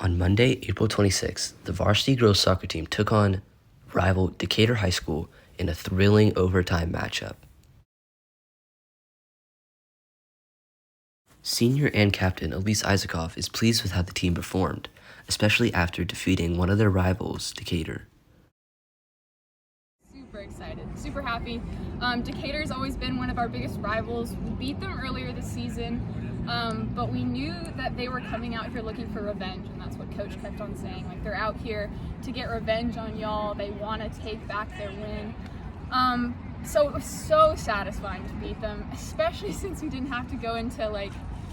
On Monday, April 26th, the varsity girls soccer team took on rival Decatur High School in a thrilling overtime matchup. Senior and captain Elise Isaacov is pleased with how the team performed, especially after defeating one of their rivals, Decatur. Super excited, super happy. Decatur's always been one of our biggest rivals. We beat them earlier this season, but we knew that they were coming out here looking for revenge, and that's what Coach kept on saying. Like, they're out here to get revenge on y'all. They want to take back their win. So it was so satisfying to beat them, especially since we didn't have to go into like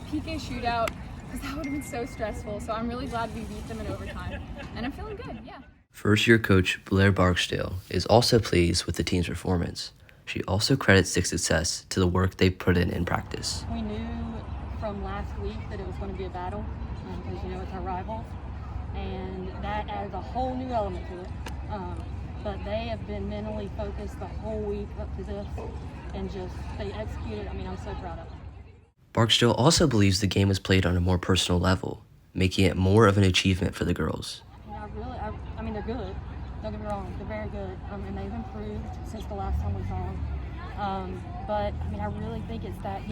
PK shootout, because that would have been so stressful. So I'm really glad we beat them in overtime, and I'm feeling good, yeah. First-year coach Blair Barksdale is also pleased with the team's performance. She also credits the success to the work they put in practice. We knew from last week that it was going to be a battle, because it's our rivals, and that adds a whole new element to it. But they have been mentally focused the whole week up to this, and they executed. I'm so proud of them. Barksdale also believes the game was played on a more personal level, making it more of an achievement for the girls. They're good. Don't get me wrong, they're very good, and they've improved since the last time we saw them. But I really think it's that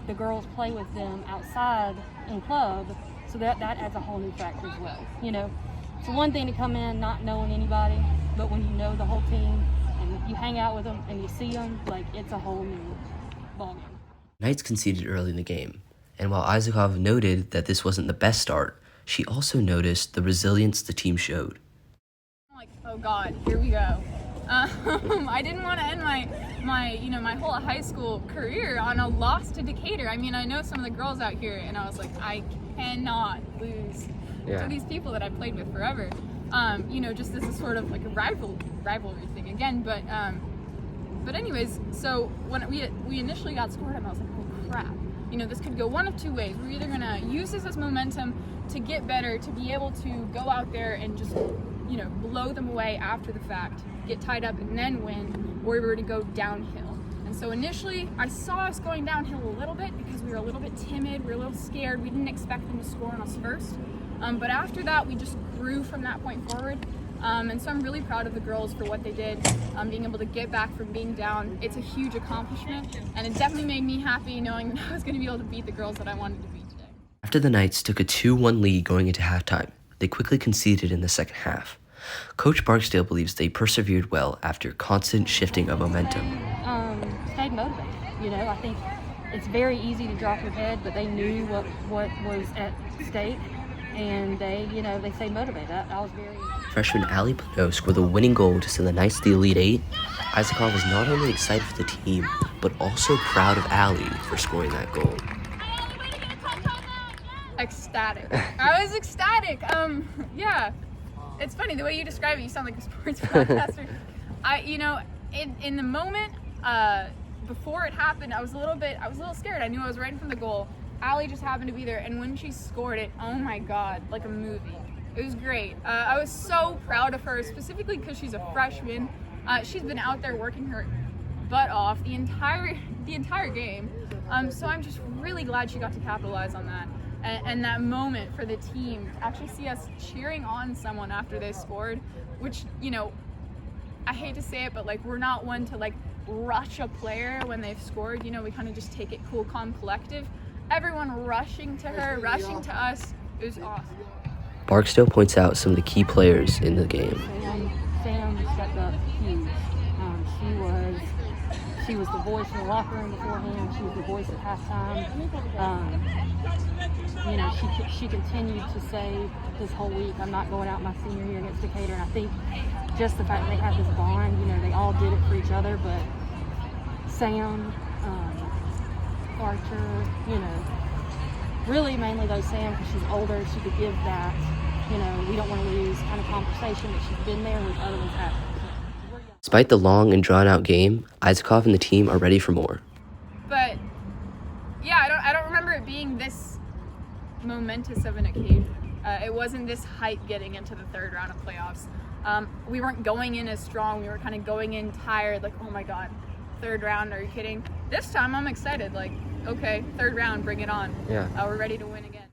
the girls play with them outside in club, so that adds a whole new factor as well. It's one thing to come in not knowing anybody, but when you know the whole team and you hang out with them and you see them, it's a whole new ballgame. Knights conceded early in the game, and while Isaacov noted that this wasn't the best start, she also noticed the resilience the team showed. Oh God, here we go. I didn't want to end my whole high school career on a loss to Decatur. I know some of the girls out here, and I was like, I cannot lose to these people that I've played with forever. Just as a sort of like a rivalry thing again. But anyways, so when we initially got scored on, I was like, oh crap. This could go one of two ways. We're either gonna use this as momentum to get better, to be able to go out there and just blow them away after the fact, get tied up and then win, or we were to go downhill. And so initially, I saw us going downhill a little bit because we were a little bit timid, we were a little scared, we didn't expect them to score on us first. But after that, we just grew from that point forward. And so I'm really proud of the girls for what they did, being able to get back from being down. It's a huge accomplishment, and it definitely made me happy knowing that I was going to be able to beat the girls that I wanted to beat today. After the Knights took a 2-1 lead going into halftime, they quickly conceded in the second half. Coach Barksdale believes they persevered well after constant shifting of momentum. Stayed motivated. I think it's very easy to drop your head, but they knew what was at stake, and they stayed motivated. I was very. Freshman Allie Pano scored the winning goal to send the Knights to the Elite Eight. Isaacov was not only excited for the team, but also proud of Allie for scoring that goal. Ecstatic. I was ecstatic. Yeah. It's funny, the way you describe it, you sound like a sports broadcaster. In the moment, before it happened, I was a little scared. I knew I was right in front of the goal. Allie just happened to be there, and when she scored it, oh my God, like a movie. It was great. I was so proud of her, specifically because she's a freshman. She's been out there working her butt off the entire game. So I'm just really glad she got to capitalize on that. And that moment for the team to actually see us cheering on someone after they scored, which, I hate to say it, but we're not one to rush a player when they've scored. We kind of just take it cool, calm, collective. Everyone rushing to her, rushing to us. It was awesome. Barksdale points out some of the key players in the game. Sam stepped up huge. She was the voice in the locker room beforehand. She was the voice at halftime. She continued to say this whole week, I'm not going out my senior year against Decatur. And I think just the fact that they have this bond, they all did it for each other, but Sam, Archer, really mainly though Sam, because she's older, she could give that, we don't want to lose kind of conversation that she's been there with other ones happening. Despite the long and drawn-out game, Isaacov and the team are ready for more. But yeah, I don't remember it being this momentous of an occasion. It wasn't this hype getting into the third round of playoffs. We weren't going in as strong. We were kind of going in tired, like, oh my God, third round, are you kidding? This time I'm excited, okay, third round, bring it on. Yeah. We're ready to win again.